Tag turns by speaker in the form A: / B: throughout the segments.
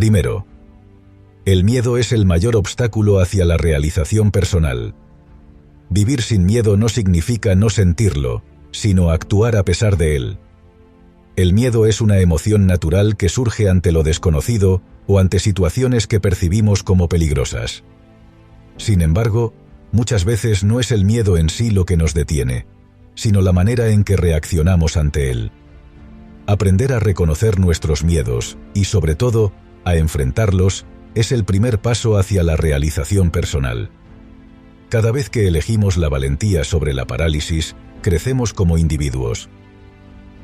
A: Primero, el miedo es el mayor obstáculo hacia la realización personal. Vivir sin miedo no significa no sentirlo, sino actuar a pesar de él. El miedo es una emoción natural que surge ante lo desconocido o ante situaciones que percibimos como peligrosas. Sin embargo, muchas veces no es el miedo en sí lo que nos detiene, sino la manera en que reaccionamos ante él. Aprender a reconocer nuestros miedos y, sobre todo, a enfrentarlos es el primer paso hacia la realización personal. Cada vez que elegimos la valentía sobre la parálisis, crecemos como individuos.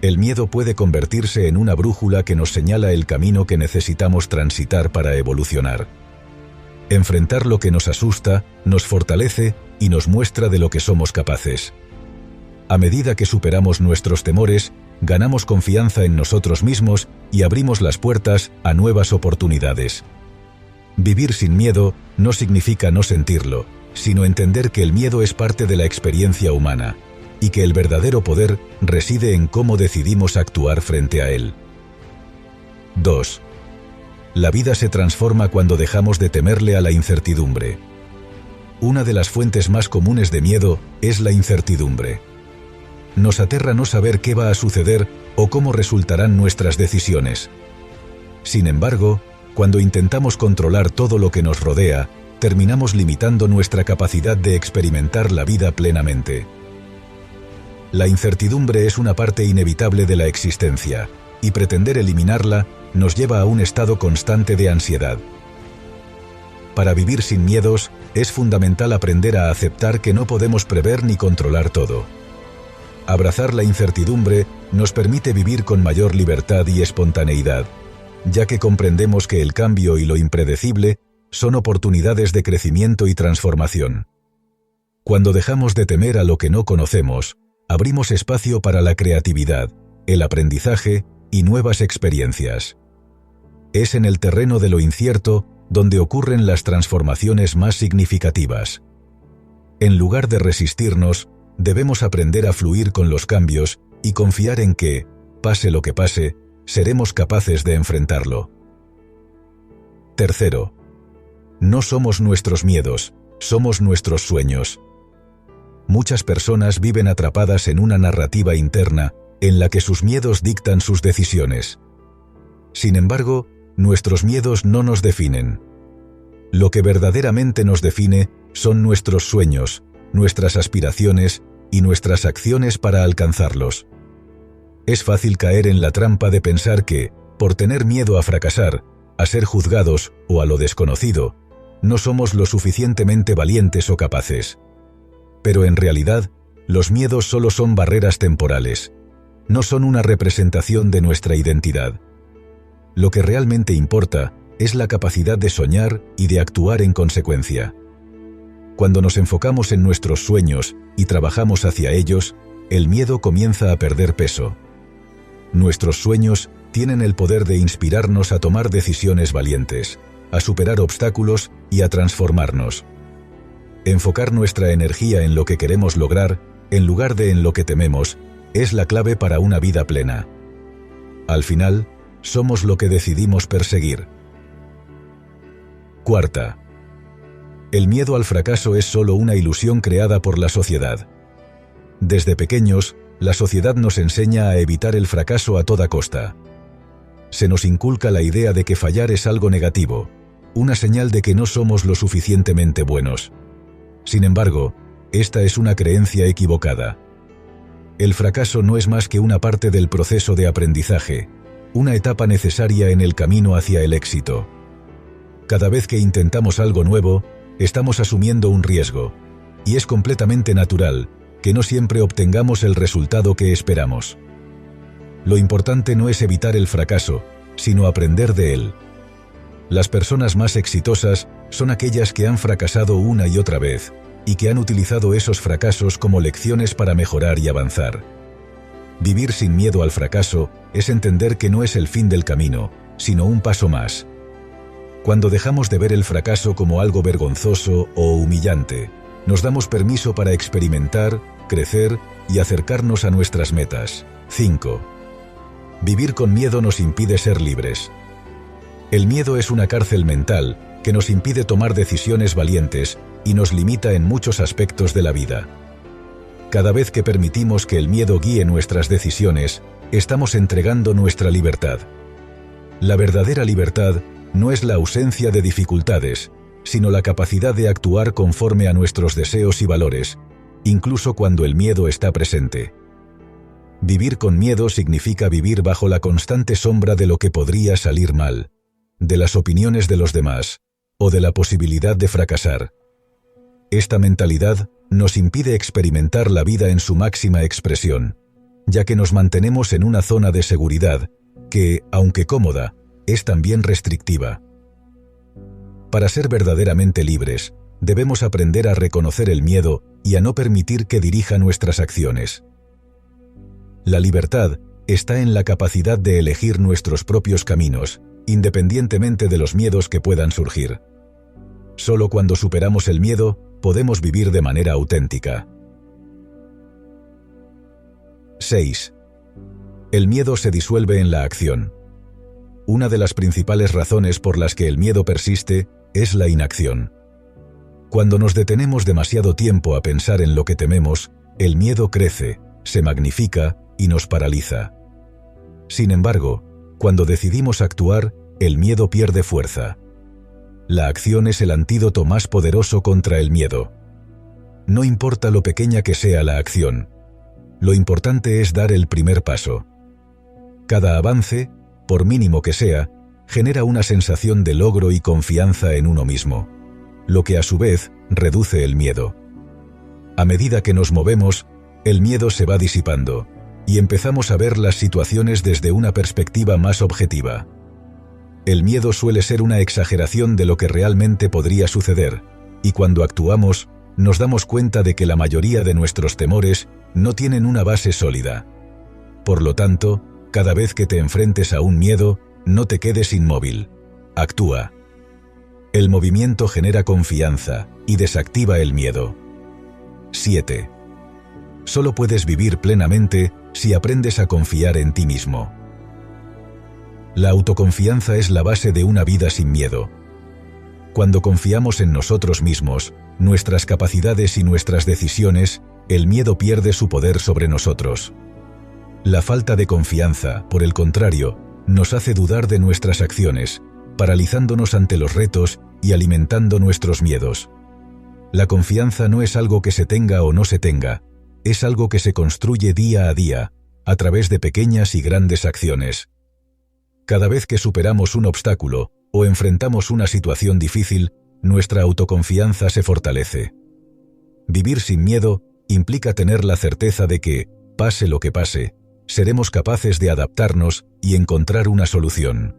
A: El miedo puede convertirse en una brújula que nos señala el camino que necesitamos transitar para evolucionar. Enfrentar lo que nos asusta, nos fortalece y nos muestra de lo que somos capaces. A medida que superamos nuestros temores, ganamos confianza en nosotros mismos y abrimos las puertas a nuevas oportunidades. Vivir sin miedo no significa no sentirlo, sino entender que el miedo es parte de la experiencia humana, y que el verdadero poder reside en cómo decidimos actuar frente a él. 2. La vida se transforma cuando dejamos de temerle a la incertidumbre. Una de las fuentes más comunes de miedo es la incertidumbre. Nos aterra no saber qué va a suceder o cómo resultarán nuestras decisiones. Sin embargo, cuando intentamos controlar todo lo que nos rodea, terminamos limitando nuestra capacidad de experimentar la vida plenamente. La incertidumbre es una parte inevitable de la existencia, y pretender eliminarla nos lleva a un estado constante de ansiedad. Para vivir sin miedos, es fundamental aprender a aceptar que no podemos prever ni controlar todo. Abrazar la incertidumbre nos permite vivir con mayor libertad y espontaneidad, ya que comprendemos que el cambio y lo impredecible son oportunidades de crecimiento y transformación. Cuando dejamos de temer a lo que no conocemos, abrimos espacio para la creatividad, el aprendizaje y nuevas experiencias. Es en el terreno de lo incierto donde ocurren las transformaciones más significativas. En lugar de resistirnos, debemos aprender a fluir con los cambios y confiar en que, pase lo que pase, seremos capaces de enfrentarlo. Tercero, no somos nuestros miedos, somos nuestros sueños. Muchas personas viven atrapadas en una narrativa interna en la que sus miedos dictan sus decisiones. Sin embargo, nuestros miedos no nos definen. Lo que verdaderamente nos define son nuestros sueños, nuestras aspiraciones y nuestras acciones para alcanzarlos. Es fácil caer en la trampa de pensar que, por tener miedo a fracasar, a ser juzgados o a lo desconocido, no somos lo suficientemente valientes o capaces. Pero en realidad, los miedos solo son barreras temporales. No son una representación de nuestra identidad. Lo que realmente importa es la capacidad de soñar y de actuar en consecuencia. Cuando nos enfocamos en nuestros sueños y trabajamos hacia ellos, el miedo comienza a perder peso. Nuestros sueños tienen el poder de inspirarnos a tomar decisiones valientes, a superar obstáculos y a transformarnos. Enfocar nuestra energía en lo que queremos lograr, en lugar de en lo que tememos, es la clave para una vida plena. Al final, somos lo que decidimos perseguir. Cuarta. El miedo al fracaso es solo una ilusión creada por la sociedad. Desde pequeños, la sociedad nos enseña a evitar el fracaso a toda costa. Se nos inculca la idea de que fallar es algo negativo, una señal de que no somos lo suficientemente buenos. Sin embargo, esta es una creencia equivocada. El fracaso no es más que una parte del proceso de aprendizaje, una etapa necesaria en el camino hacia el éxito. Cada vez que intentamos algo nuevo, estamos asumiendo un riesgo, y es completamente natural que no siempre obtengamos el resultado que esperamos. Lo importante no es evitar el fracaso, sino aprender de él. Las personas más exitosas son aquellas que han fracasado una y otra vez, y que han utilizado esos fracasos como lecciones para mejorar y avanzar. Vivir sin miedo al fracaso es entender que no es el fin del camino, sino un paso más. Cuando dejamos de ver el fracaso como algo vergonzoso o humillante, nos damos permiso para experimentar, crecer y acercarnos a nuestras metas. 5. Vivir con miedo nos impide ser libres. El miedo es una cárcel mental que nos impide tomar decisiones valientes y nos limita en muchos aspectos de la vida. Cada vez que permitimos que el miedo guíe nuestras decisiones, estamos entregando nuestra libertad. La verdadera libertad no es la ausencia de dificultades, sino la capacidad de actuar conforme a nuestros deseos y valores, incluso cuando el miedo está presente. Vivir con miedo significa vivir bajo la constante sombra de lo que podría salir mal, de las opiniones de los demás, o de la posibilidad de fracasar. Esta mentalidad nos impide experimentar la vida en su máxima expresión, ya que nos mantenemos en una zona de seguridad que, aunque cómoda, es también restrictiva. Para ser verdaderamente libres, debemos aprender a reconocer el miedo y a no permitir que dirija nuestras acciones. La libertad está en la capacidad de elegir nuestros propios caminos, independientemente de los miedos que puedan surgir. Solo cuando superamos el miedo, podemos vivir de manera auténtica. 6. El miedo se disuelve en la acción. Una de las principales razones por las que el miedo persiste es la inacción. Cuando nos detenemos demasiado tiempo a pensar en lo que tememos, el miedo crece, se magnifica y nos paraliza. Sin embargo, cuando decidimos actuar, el miedo pierde fuerza. La acción es el antídoto más poderoso contra el miedo. No importa lo pequeña que sea la acción, lo importante es dar el primer paso. Cada avance, por mínimo que sea, genera una sensación de logro y confianza en uno mismo, lo que a su vez reduce el miedo. A medida que nos movemos, el miedo se va disipando, y empezamos a ver las situaciones desde una perspectiva más objetiva. El miedo suele ser una exageración de lo que realmente podría suceder, y cuando actuamos, nos damos cuenta de que la mayoría de nuestros temores no tienen una base sólida. Por lo tanto, cada vez que te enfrentes a un miedo, no te quedes inmóvil. Actúa. El movimiento genera confianza y desactiva el miedo. 7. Solo puedes vivir plenamente si aprendes a confiar en ti mismo. La autoconfianza es la base de una vida sin miedo. Cuando confiamos en nosotros mismos, nuestras capacidades y nuestras decisiones, el miedo pierde su poder sobre nosotros. La falta de confianza, por el contrario, nos hace dudar de nuestras acciones, paralizándonos ante los retos y alimentando nuestros miedos. La confianza no es algo que se tenga o no se tenga, es algo que se construye día a día, a través de pequeñas y grandes acciones. Cada vez que superamos un obstáculo o enfrentamos una situación difícil, nuestra autoconfianza se fortalece. Vivir sin miedo implica tener la certeza de que, pase lo que pase, seremos capaces de adaptarnos y encontrar una solución.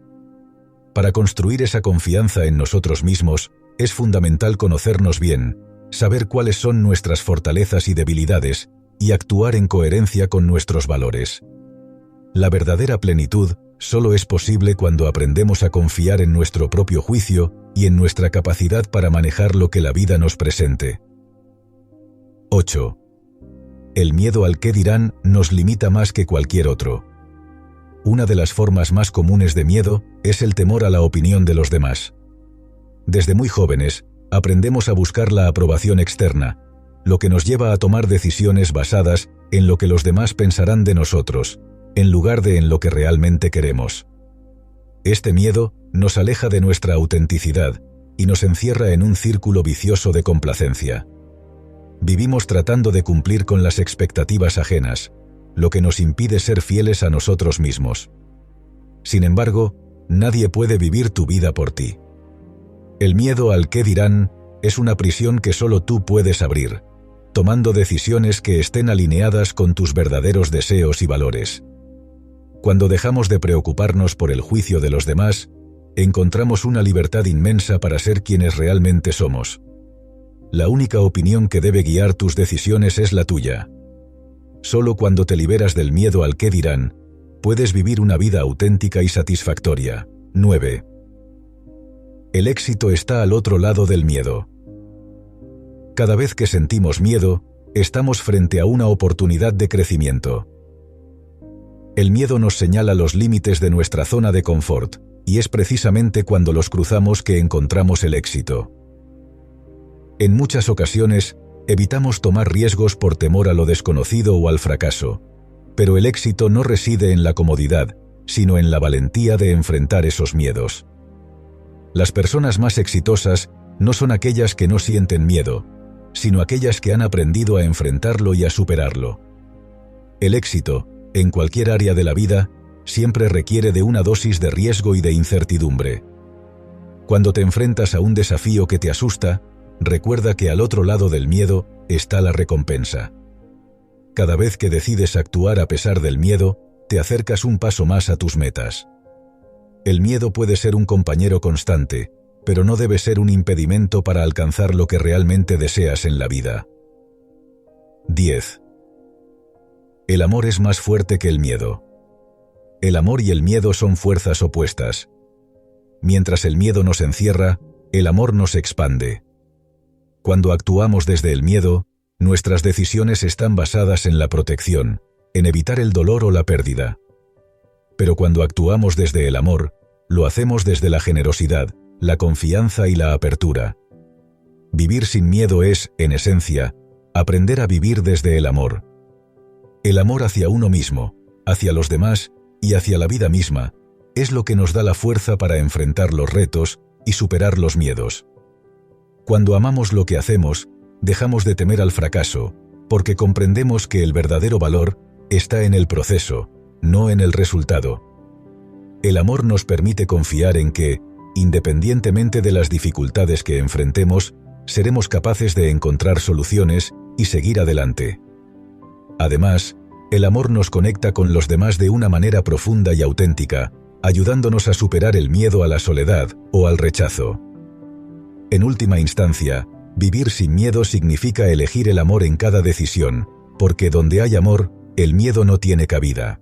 A: Para construir esa confianza en nosotros mismos, es fundamental conocernos bien, saber cuáles son nuestras fortalezas y debilidades, y actuar en coherencia con nuestros valores. La verdadera plenitud solo es posible cuando aprendemos a confiar en nuestro propio juicio y en nuestra capacidad para manejar lo que la vida nos presente. 8. El miedo al qué dirán nos limita más que cualquier otro. Una de las formas más comunes de miedo es el temor a la opinión de los demás. Desde muy jóvenes, aprendemos a buscar la aprobación externa, lo que nos lleva a tomar decisiones basadas en lo que los demás pensarán de nosotros, en lugar de en lo que realmente queremos. Este miedo nos aleja de nuestra autenticidad y nos encierra en un círculo vicioso de complacencia. Vivimos tratando de cumplir con las expectativas ajenas, lo que nos impide ser fieles a nosotros mismos. Sin embargo, nadie puede vivir tu vida por ti. El miedo al qué dirán es una prisión que solo tú puedes abrir, tomando decisiones que estén alineadas con tus verdaderos deseos y valores. Cuando dejamos de preocuparnos por el juicio de los demás, encontramos una libertad inmensa para ser quienes realmente somos. La única opinión que debe guiar tus decisiones es la tuya. Solo cuando te liberas del miedo al qué dirán, puedes vivir una vida auténtica y satisfactoria. 9. El éxito está al otro lado del miedo. Cada vez que sentimos miedo, estamos frente a una oportunidad de crecimiento. El miedo nos señala los límites de nuestra zona de confort, y es precisamente cuando los cruzamos que encontramos el éxito. En muchas ocasiones, evitamos tomar riesgos por temor a lo desconocido o al fracaso, pero el éxito no reside en la comodidad, sino en la valentía de enfrentar esos miedos. Las personas más exitosas no son aquellas que no sienten miedo, sino aquellas que han aprendido a enfrentarlo y a superarlo. El éxito, en cualquier área de la vida, siempre requiere de una dosis de riesgo y de incertidumbre. Cuando te enfrentas a un desafío que te asusta, recuerda que al otro lado del miedo está la recompensa. Cada vez que decides actuar a pesar del miedo, te acercas un paso más a tus metas. El miedo puede ser un compañero constante, pero no debe ser un impedimento para alcanzar lo que realmente deseas en la vida. 10. El amor es más fuerte que el miedo. El amor y el miedo son fuerzas opuestas. Mientras el miedo nos encierra, el amor nos expande. Cuando actuamos desde el miedo, nuestras decisiones están basadas en la protección, en evitar el dolor o la pérdida. Pero cuando actuamos desde el amor, lo hacemos desde la generosidad, la confianza y la apertura. Vivir sin miedo es, en esencia, aprender a vivir desde el amor. El amor hacia uno mismo, hacia los demás y hacia la vida misma, es lo que nos da la fuerza para enfrentar los retos y superar los miedos. Cuando amamos lo que hacemos, dejamos de temer al fracaso, porque comprendemos que el verdadero valor está en el proceso, no en el resultado. El amor nos permite confiar en que, independientemente de las dificultades que enfrentemos, seremos capaces de encontrar soluciones y seguir adelante. Además, el amor nos conecta con los demás de una manera profunda y auténtica, ayudándonos a superar el miedo a la soledad o al rechazo. En última instancia, vivir sin miedo significa elegir el amor en cada decisión, porque donde hay amor, el miedo no tiene cabida.